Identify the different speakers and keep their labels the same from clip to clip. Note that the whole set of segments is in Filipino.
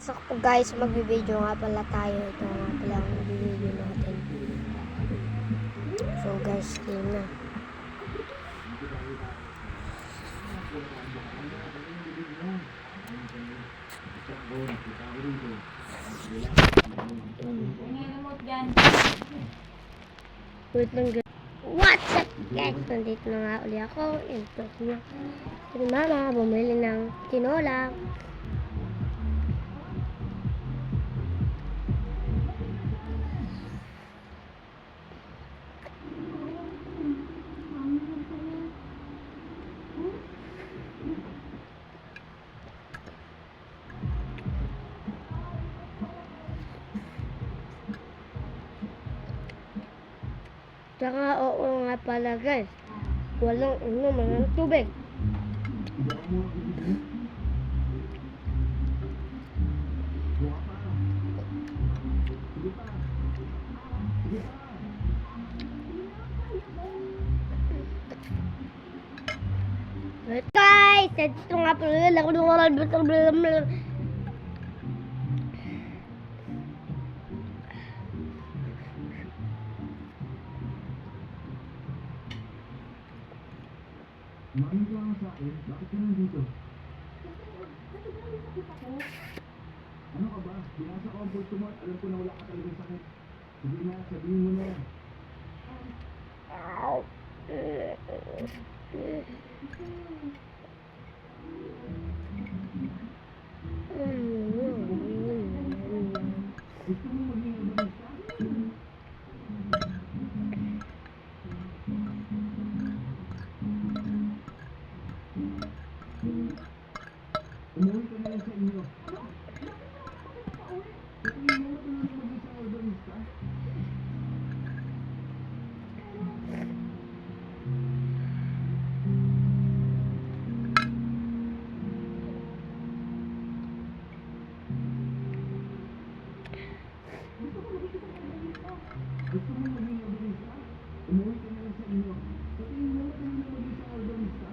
Speaker 1: So guys, magbibideo nga pala tayo. Ito nga pala ang magbibideo natin. So guys, game na. Wait lang guys. What's up guys? Nandito na nga uli ako. Ito niyo. Si mama, bumili ng tinola. Tsaka oo nga pala guys, walang inuman ng tubig. Guys, ito nga pala
Speaker 2: Main ka lang sa akin, bakit ka nandito? Ano ka ba? Binasa ko ang bulto mo at alam ko na wala ka talagang sakit. Sige na, sabihin mo na yan. Gusto mo maging ebanista? Umuwi ka na lang sa inyo. Sabihin mo na maging isang ebanista? Gusto mo maging ebanista? Umuwi ka na lang sa inyo. Sabihin mo na maging isang ebanista?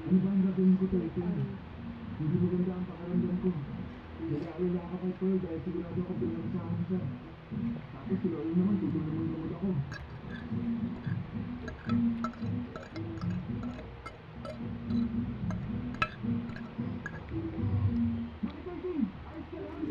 Speaker 2: Ano ba ang gagawin ko to ito? Hindi maganda ang pakaramdam ko. Nag-aalala ako kay Pearl dahil sigurado ako pinagsasahan siya. Tapos si Lola naman, tutulong mo naman ako. Bakit Arjun? Ayos ka lang?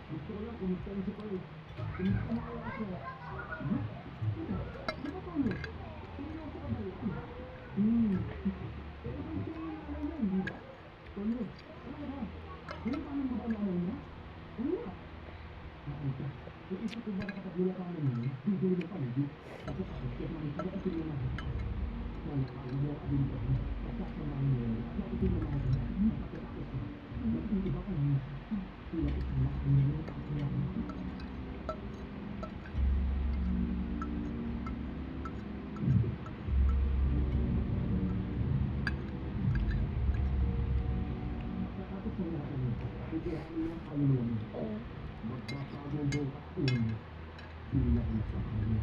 Speaker 2: Gusto ko lang kumusta rin si Pearl. Kumusta mo kaya siya? Di ba Paolo? Seryoso ka ba yan? Pero kung siya yung nanay niya, di ba? Paolo, ano ba? Pinapaanan mo ba ang nanay niya? Wala. Nakita. Yung isip ko ba kapag wala ka ang nanay niya, bigay mo pa hindi. Kasi tapos kaya makita ko kasi yung nanay. Wala ka, hindi ako abin ko. Kasasamahan mo yun. Nakitin mo ako ba? Pagkatapos ko. Yung iba ka niya. Sila ko sa mga kanila at kaya ko. Pagkatapos ng lahat ng ito, bigyan mo ng kalulang ito. Magbabago bukas yun. Sila ko sa kanila.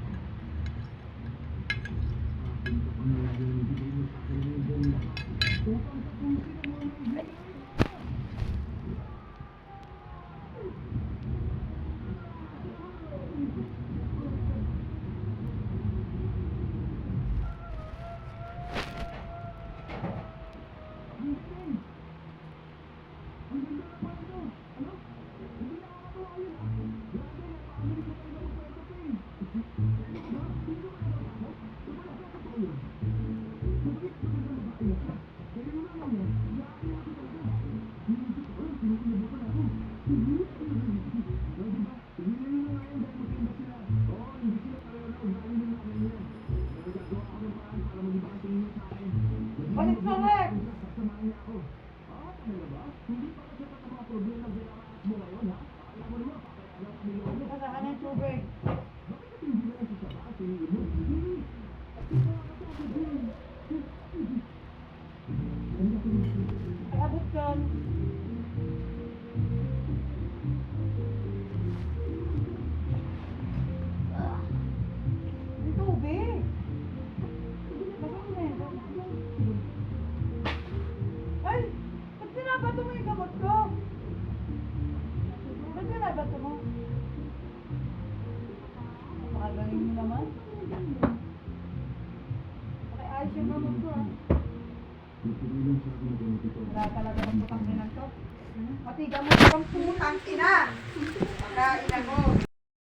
Speaker 2: Akin ka kami lang yung bigay mo sa akin yung buong lahat. Upang tapusin ang mga bigay. Ano? Hindi nakakatawa yun. Grabe, napakagaling ko talaga magkwento, Pin. Hindi pa kasi sa mga problema na dinaranas mo ngayon, ha? Alam mo naman, papayaan ang pamilya mo.
Speaker 3: Kasama ng tubig.
Speaker 2: Bakit kasi hindi na lang sa taas, tingin mo? Hindi. Nakakatawa din. Ang laki ng tubig.
Speaker 3: Ay, abot yan. Yung tubig. Kasama na yun. Ay, ba't binabato mo yung gamot ko? Ba't binabato mo? Makagaling mo naman. Pakiayos yung gamot ko ah.
Speaker 2: Nagpililan sa akin na ganito ito.
Speaker 3: Wala talaga ng putang ina to. Pati gamot ko ang putang ina. Pagkain ako.